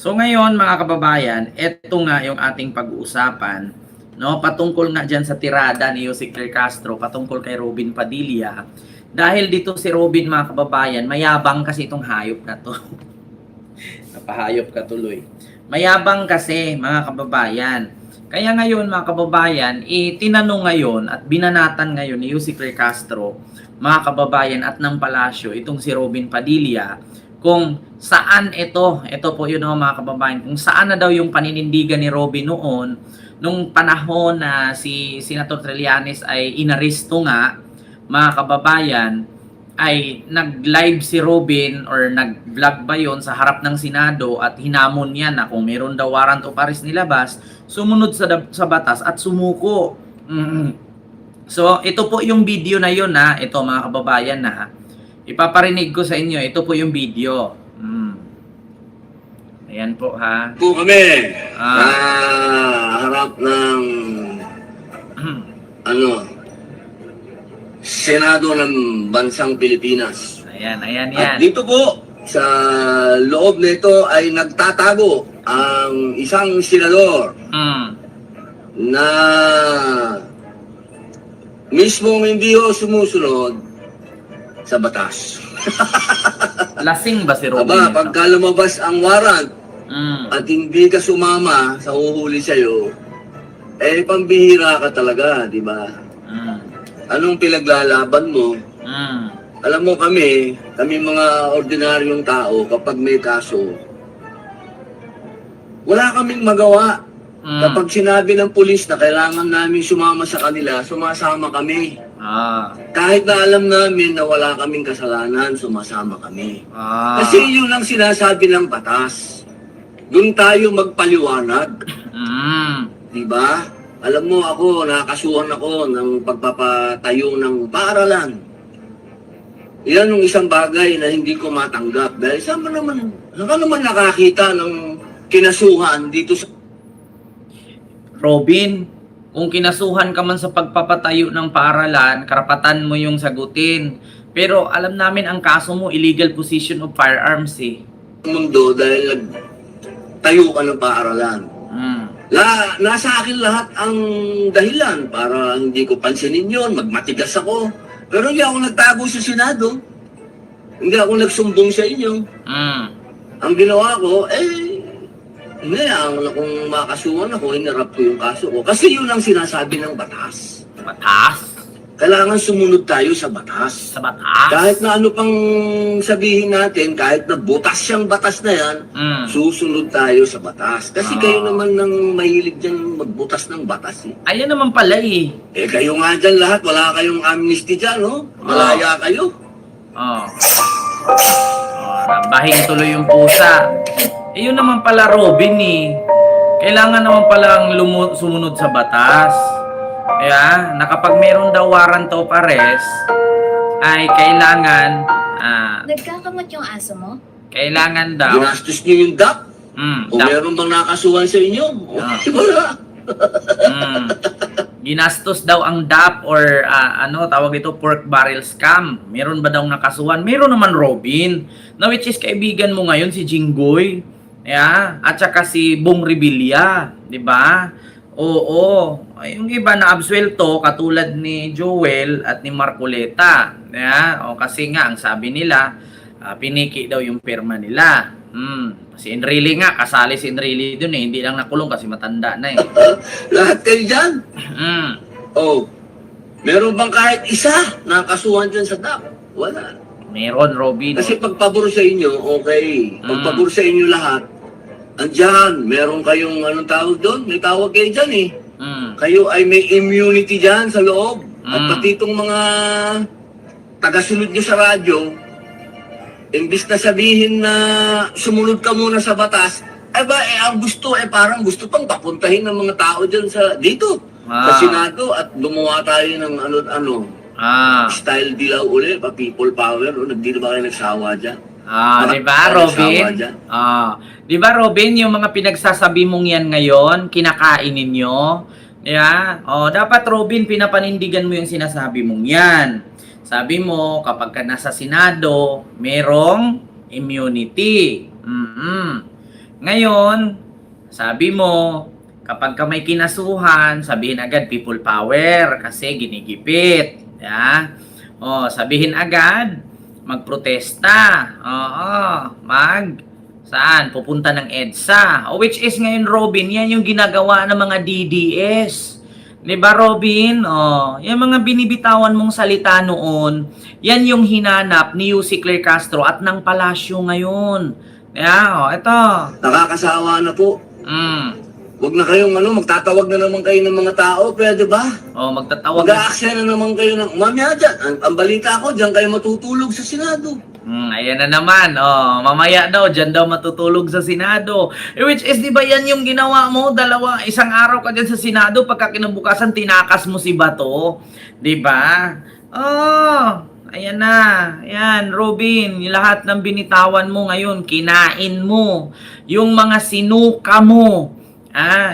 So ngayon mga kababayan, eto nga yung ating pag-uusapan, no? Patungkol nga diyan sa tirada ni Jose Castro patungkol kay Robin Padilla. Dahil dito si Robin mga kababayan, mayabang kasi itong hayop na to. Napahayop ka tuloy. Mayabang kasi mga kababayan. Kaya ngayon mga kababayan, tinanong ngayon at binanatan ngayon ni Jose Castro, mga kababayan at ng palasyo, itong si Robin Padilla, kung saan ito po yun mga kababayan, kung saan na daw yung paninindigan ni Robin noon, nung panahon na si Senator Trillanes ay inaresto nga, mga kababayan, ay nag-live si Robin or nag-vlog ba yon sa harap ng Senado at hinamon niya na kung meron daw warrant of arrest nilabas, sumunod sa batas at sumuko. So, ito po yung video na yun ha. Ito mga kababayan na ipaparinig ko sa inyo. Ito po yung video. Ayan po ha. Po kami harap ng Senado ng Bansang Pilipinas. Ayan yan. At dito po sa loob nito ay nagtatago ang isang senador na mismong hindi ho sumusunod sa batas. Lasing ba si Robin? Aba, pagka lumabas ang warrant at hindi ka sumama sa huhuli sa'yo, eh pambihira ka talaga, di ba? Anong pinaglalaban mo? Alam mo kami mga ordinaryong tao, kapag may kaso, wala kaming magawa. Kapag sinabi ng pulis na kailangan namin sumama sa kanila, sumasama kami. Kahit na alam namin na wala kaming kasalanan, sumasama kami. Kasi yun ang sinasabi ng batas. Doon tayo magpaliwanag. Diba? Alam mo ako, nakasuhan ako ng pagpapatayo ng paaralan. Yan yung isang bagay na hindi ko matanggap. Dahil saan naman nakakita ng kinasuhan dito sa... Robin, kung kinasuhan ka man sa pagpapatayo ng paaralan, karapatan mo yung sagutin. Pero alam namin ang kaso mo, illegal possession of firearms eh. Mundo dahil tayo ka ng paaralan. Nasa akin lahat ang dahilan para hindi ko pansinin yun, magmatigas ako. Pero hindi ako nagtago sa Senado. Hindi ako nagsumbong sa inyo. Ang ginawa ko, kung makasuhan ako, hinarap ko yung kaso ko. Kasi yun ang sinasabi ng batas. Batas? Kailangan sumunod tayo sa batas. Sa batas? Kahit na ano pang sabihin natin, kahit na butas siyang batas na yan, susunod tayo sa batas. Kasi kayo naman nang mahilig dyan magbutas ng batas eh. Ayan naman pala eh. Kayo nga dyan lahat, wala kayong amnesty dyan, no? Malaya kayo. Bahing tuloy yung pusa. Yun naman pala Robin eh. Kailangan naman palang sumunod sa batas. Kaya, na kapag meron daw warrant of arrest, ay kailangan... Nagkakamot yung aso mo? Kailangan daw... Ginastos niyo yung DAP? O meron bang nakasuhan sa inyo? Wala. Ginastos daw ang DAP or tawag ito, pork barrel scam. Meron ba daw nakasuhan? Meron naman Robin. Na which is kaibigan mo ngayon si Jinggoy. At saka si Bong Revilla. Diba? Oo. Yung iba na absuelto katulad ni Joel at ni Marcoleta. Kasi nga ang sabi nila, piniki daw yung pirma nila. Si Enrile nga, kasali si Enrile dun eh. Hindi lang nakulong kasi matanda na eh. Lahat kayo dyan? Meron bang kahit isa na kasuhan dyan sa DAP? Wala. Meron, Robin. Kasi pagpabor sa inyo, okay. Pagpabor sa inyo lahat, andyan, meron kayong anong tawag doon? May tawag kayo dyan eh. Kayo ay may immunity dyan sa loob. At pati itong mga tagasunod nyo sa radyo, imbis na sabihin na sumunod ka muna sa batas, ang gusto, parang gusto pang papuntahin ng mga tao dyan dito, sa Senado at gumawa tayo ng style dilaw uli, people power, hindi na ba kayo nagsawa dyan? Diba Robin? Diba Robin, yung mga pinagsasabi mong yan ngayon, kinakain ninyo? Dapat Robin, pinapanindigan mo yung sinasabi mong yan. Sabi mo, kapag ka nasa Senado, merong immunity. Ngayon, sabi mo, kapag ka may kinasuhan, sabihin agad people power kasi ginigipit. Ya? Sabihin agad, magprotesta. Saan? Pupunta ng EDSA. Which is ngayon, Robin, yan yung ginagawa ng mga DDS. Di ba, Robin? Yung mga binibitawan mong salita noon, yan yung hinanap ni Yussi Claire Castro at ng Palasyo ngayon. Ito. Nakakasawa na po. Huwag na kayong magtatawag na naman kayo ng mga tao, pwede ba? Magtatawag na. Mag-aaksaya na naman kayo ng mamaya dyan. Ang balita ko, dyan kayo matutulog sa Senado. Ayan na naman. Mamaya daw, dyan daw matutulog sa Senado. Which is, di ba yan yung ginawa mo? Isang araw ka dyan sa Senado, pagka kinabukasan, tinakas mo si Bato. Di ba? Ayan na. Ayan, Robin, yung lahat ng binitawan mo ngayon, kinain mo. Yung mga sinuka mo.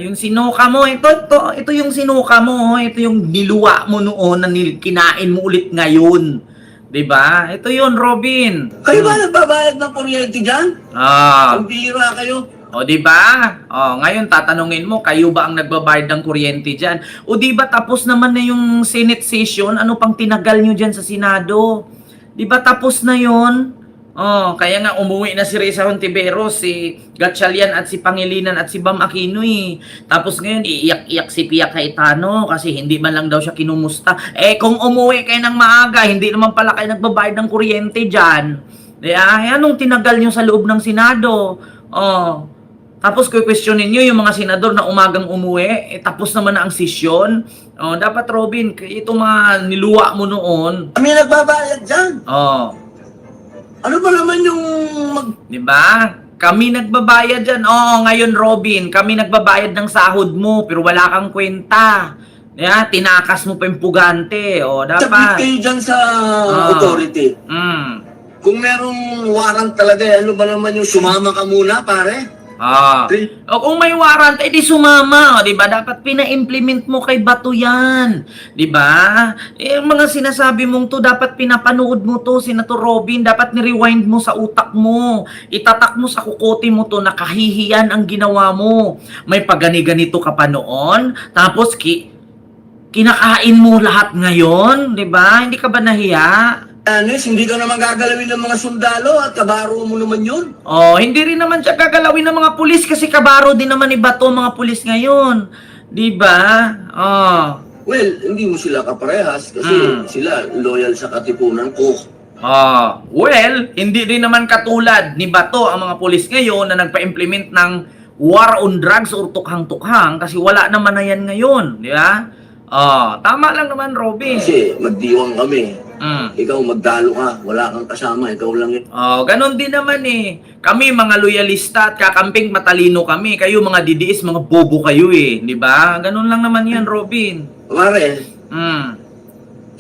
Yung sinuka mo, ito yung sinuka mo, ito yung niluwa mo noon na kinain mo ulit ngayon. 'Di ba? Ito 'yon, Robin. Kayo ba nagbabayad ng kuryente dyan? Ang bira kayo. 'Di ba? Ngayon tatanungin mo, kayo ba ang nagbabayad ng kuryente diyan? 'Di ba tapos naman na yung Senate session, ano pang tinagal nyo diyan sa Senado? 'Di ba tapos na 'yon? Kaya nga umuwi na si Risa Hontiveros, si Gatchalian at si Pangilinan at si Bam Aquino eh. Tapos ngayon, iiyak-iyak si Pia Cayetano kasi hindi man lang daw siya kinumusta. Kung umuwi kayo ng maaga, hindi naman pala kayo nagbabayad ng kuryente dyan. Anong tinagal nyo sa loob ng Senado? Tapos questionin nyo yung mga senador na umagang umuwi, tapos naman na ang sesyon. Dapat, Robin, itong mga niluwa mo noon. Kami nagbabayad dyan. Ano ba naman yung Di ba? Kami nagbabayad dyan. Ngayon, Robin, kami nagbabayad ng sahod mo, pero wala kang kwenta. Tinakas mo pa yung pugante. Sabit Dapat. kayo dyan sa authority? Kung merong warrant talaga, ano ba naman yung sumama ka muna, pare? Kung may warrant, edi sumama. Di ba? Dapat pina-implement mo kay Bato yan. Di ba? Yung mga sinasabi mong to, dapat pinapanood mo to, Senator Robin. Dapat ni-rewind mo sa utak mo. Itatak mo sa kukote mo to, nakahihiyan ang ginawa mo. May pagani-ganito ka pa noon. Tapos, kinakain mo lahat ngayon. Di ba? Hindi ka ba nahiya? Anis, hindi ka naman gagalawin ng mga sundalo at kabaro mo naman yun. Hindi rin naman siya gagalawin ng mga pulis kasi kabaro din naman ni Bato mga pulis ngayon. Di ba? Well, hindi mo sila kaparehas kasi sila loyal sa katipunan ko. Well, hindi rin naman katulad ni Bato ang mga pulis ngayon na nagpa-implement ng war on drugs or tukhang-tukhang kasi wala naman na yan ngayon. Di ba? Tama lang naman, Robin. Kasi magdiwang kami. Ikaw magdalo ka, wala kang kasama, ikaw lang yun. Ganon din naman eh. Kami mga loyalista at kakamping matalino kami. Kayo mga DDS, mga bobo kayo eh. Di ba? Ganon lang naman yan, Robin. Pare,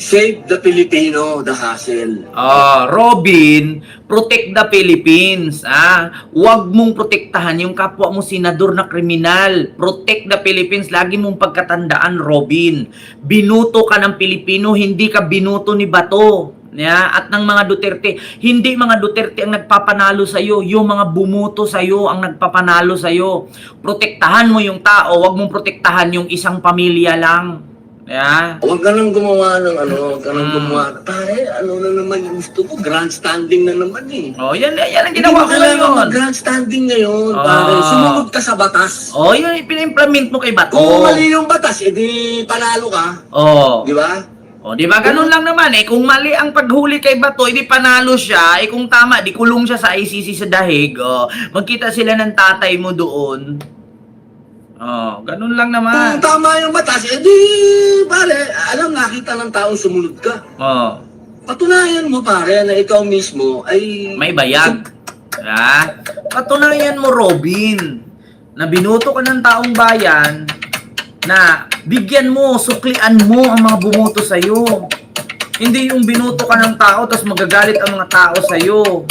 save the Filipino, the hassle. Robin, protect the Philippines. Huwag mong protektahan yung kapwa mo senador na kriminal. Protect the Philippines. Lagi mong pagkatandaan, Robin. Binuto ka ng Pilipino, hindi ka binuto ni Bato. At ng mga Duterte. Hindi mga Duterte ang nagpapanalo sa iyo, yung mga bumuto sa iyo ang nagpapanalo sa iyo. Protektahan mo yung tao, huwag mong protektahan yung isang pamilya lang. Huwag ka nang gumawa ng huwag ka nang gumawa. Pare, ano na naman yung gusto ko? Grandstanding na naman eh. Yan ang ginawa ko ngayon. Grandstanding ngayon, pare. Sumunod ka sa batas. Yan yung pina-implement mo kay Bato. Kung mali yung batas, edi panalo ka. Di ba? Di ba? Ganun lang naman eh. Kung mali ang paghuli kay Bato, edi panalo siya. Kung tama, di kulong siya sa ICC sa dahig. Magkita sila ng tatay mo doon. Ganun lang naman. Kung tama yung batas, edi, pare, alam, nakita ng taong sumunod ka. Patunayan mo, pare, na ikaw mismo ay... may bayag. Patunayan mo, Robin, na binuto ka ng taong bayan, na bigyan mo, suklian mo ang mga bumoto sa'yo. Hindi yung binuto ka ng tao, tapos magagalit ang mga tao sa'yo.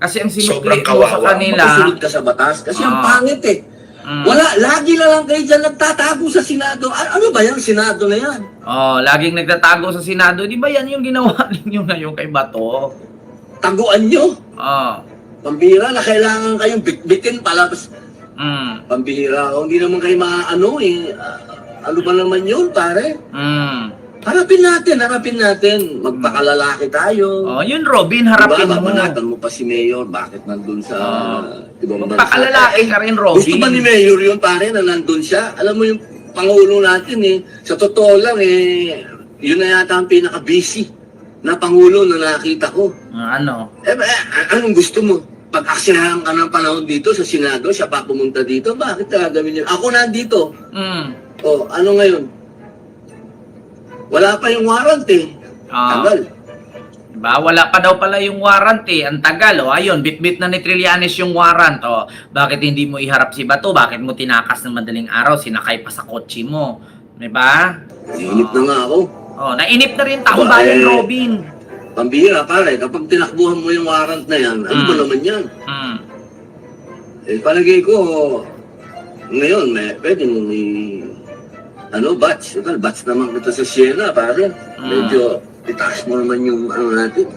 Kasi ang sinukli mo sa kanila... Makasunod ka sa batas, kasi ang pangit eh. Wala, lagi na lang kayo dyan nagtatago sa Senado. Ano ba yan, Senado na yan? Laging nagtatago sa Senado. Di ba yan yung ginawa ninyo ngayon kay Bato? Taguan nyo? Pambihira na kailangan kayong bitbitin palabas. Pambihira. O, hindi naman kayo maano eh. Ano ba naman yun, pare? Harapin natin. Magpakalalaki tayo. Oh, yun Robin, harapin diba, mo. babanatan mo pa si Mayor, bakit nandun sa ibang bansa? Magpakalalaki ka rin, Robin. Gusto ba ni Mayor yun, pare, na nandun siya? Alam mo yung Pangulo natin eh, sa totoo lang eh, yun na yata ang pinaka-busy na Pangulo na nakita ko. Ano? Anong gusto mo? Pag-aksyahan ka ng panahon dito sa Senado, siya pa pumunta dito, bakit gagawin yun? Ako nandito. O, ano ngayon? Wala pa yung warrant eh. Tagal. Diba? Wala pa daw pala yung warrant eh. Ang tagal. O, ayun, bit-bit na ni Trillanes yung warrant. O, bakit hindi mo iharap si Bato? Bakit mo tinakas ng madaling araw? Sinakay pa sa kotse mo. Diba? Nainip na nga ako. O, nainip na rin taong bayan, Robin. Pambihira, pare. Kapag tinakbuhan mo yung warrant na yan, ano ba naman yan? Eh, palagay ko, ngayon, pwede mong batch. Batch naman kita sa Siena, pare. Medyo itaas mo naman yung natin.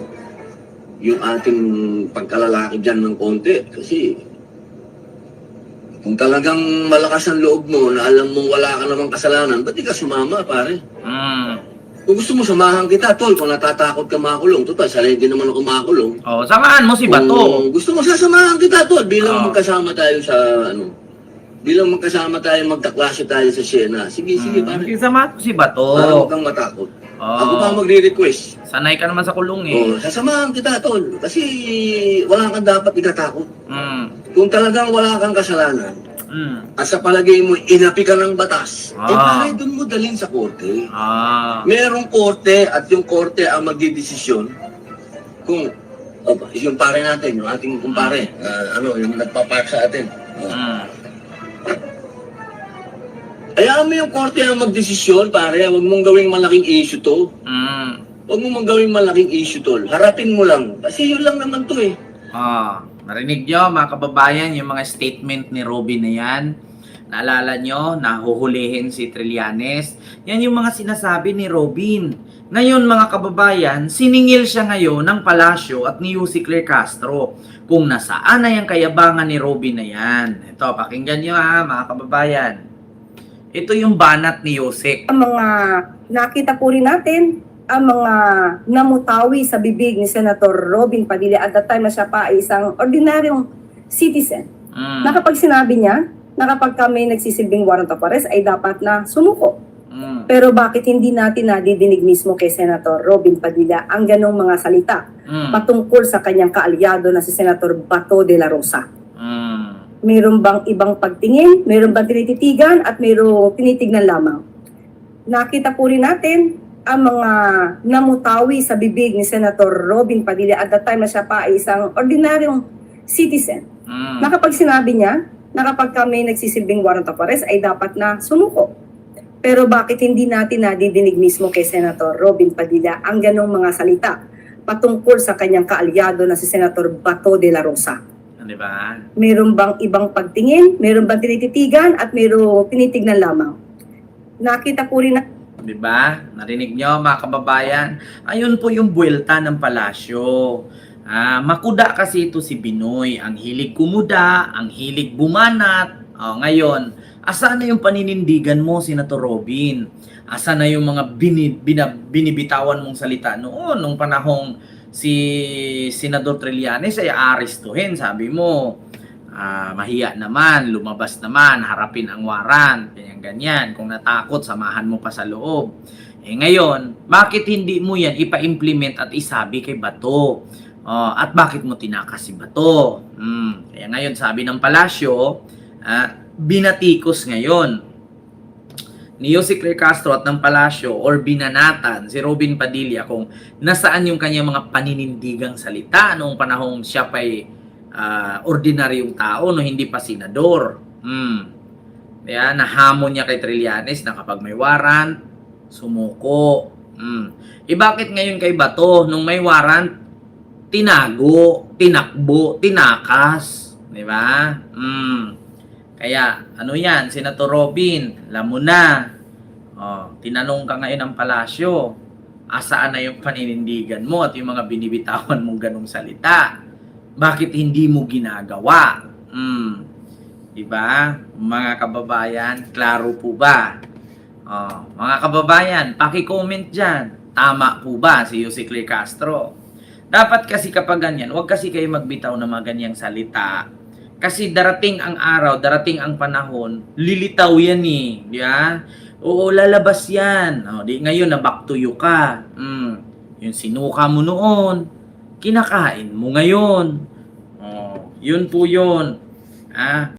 Yung ating pagkalalaki dyan ng konti. Kasi, kung talagang malakas ang loob mo na alam mong wala ka namang kasalanan, ba't di ka sumama, pare? Kung gusto mo, samahan kita, tol. Kung natatakot ka makulong, total, sanay din naman ako makulong. O, samahan mo si Bato. Kung gusto mo, sasamahan kita, tol. Bilang magkasama tayo sa, bilang magkasama tayo, magkaklase tayo sa Siena. Sige, pare. Samahan mo si Bato. Para huwag kang matakot. Ako pa magre-request. Sanay ka naman sa kulong eh. Sasamahan kita, tol. Kasi wala kang dapat ikatakot. Kung talagang wala kang kasalanan, at sa palagay mo, inapi ka ng batas, pare, doon mo dalhin sa korte. Merong korte at yung korte ang magdidesisyon kung, yung pare natin, yung ating kumpare, yung nagpapark sa atin. Hayaan mo yung korte ang magdesisyon, pare. Huwag mong gawing malaking issue to. Huwag mong gawing malaking issue, tol. Harapin mo lang. Kasi yun lang naman to eh. Narinig nyo, mga kababayan, yung mga statement ni Robin na yan. Naalala nyo, nahuhulihin si Trillanes. Yan yung mga sinasabi ni Robin. Ngayon, mga kababayan, siningil siya ngayon ng palasyo at ni Yussi Claire Castro kung nasaan na yung kayabangan ni Robin na yan. Ito, pakinggan nyo ha, mga kababayan. Ito yung banat ni Yussi. Ang mga nakita po rin natin, ang mga namutawi sa bibig ni Senator Robin Padilla at that time na siya pa ay isang ordinaryong citizen. Na kapag sinabi niya na kapag kami nagsisilbing warrant of arrest ay dapat na sumuko. Pero bakit hindi natin nadidinig mismo kay Senator Robin Padilla ang ganong mga salita patungkol sa kanyang kaalyado na si Senator Bato de la Rosa? Mayroon bang ibang pagtingin? Mayroon bang tinititigan? At mayroong tinitignan lamang? Nakita po rin natin ang mga namutawi sa bibig ni Senator Robin Padilla at that time na siya pa ay isang ordinaryong citizen. Na kapag sinabi niya na kapag kami nagsisilbing warrant of arrest ay dapat na sumuko. Pero bakit hindi natin nadidinig mismo kay Senator Robin Padilla ang ganong mga salita patungkol sa kanyang kaalyado na si Senator Bato de la Rosa? Diba? Mayroon bang ibang pagtingin? Mayroon bang tinititigan? At mayroong tinitignan lamang? Nakita po rin na Diba? Narinig nyo, mga kababayan? Ayun po yung buwelta ng palasyo. Makuda kasi ito si Binoy. Ang hilig kumuda, ang hilig bumanat. Ngayon, asa na yung paninindigan mo, Senator Robin? Asa na yung mga binibitawan mong salita noon, nung panahong si Senador Trillanes ay arestuhin? Sabi mo, mahiya naman, lumabas naman, harapin ang warrant, ganyan. Kung natakot, samahan mo pa sa loob. Ngayon, bakit hindi mo yan ipa-implement at isabi kay Bato? At bakit mo tinakas si Bato? Kaya ngayon, sabi ng palasyo, binatikos ngayon ni Yussi Claire Castro at ng palasyo or binanatan si Robin Padilla kung nasaan yung kanyang mga paninindigang salita noong panahong siya pa'y ordinaryong tao, no, hindi pa senador. Kaya nahamon niya kay Trillanes na kapag may warrant, sumuko. Bakit ngayon kay Bato, nung may warrant, tinago, tinakbo, tinakas? Diba? Kaya, ano yan, Senator Robin, alam mo na. Tinanong ka ngayon ng palasyo, asaan na yung paninindigan mo at yung mga binibitawan mong ganong salita? Bakit hindi mo ginagawa? Diba? Mga kababayan, klaro po ba? Mga kababayan, paki-comment dyan. Tama po ba si Yusek Claire Castro? Dapat kasi kapag ganyan, huwag kasi kayo magbitaw ng mga ganyang salita. Kasi darating ang araw, darating ang panahon, lilitaw yan eh. Di ba? Oo, lalabas yan. Di ngayon na back to you ka. Yung sinuka mo noon, kinakain mo ngayon. Yun po yun.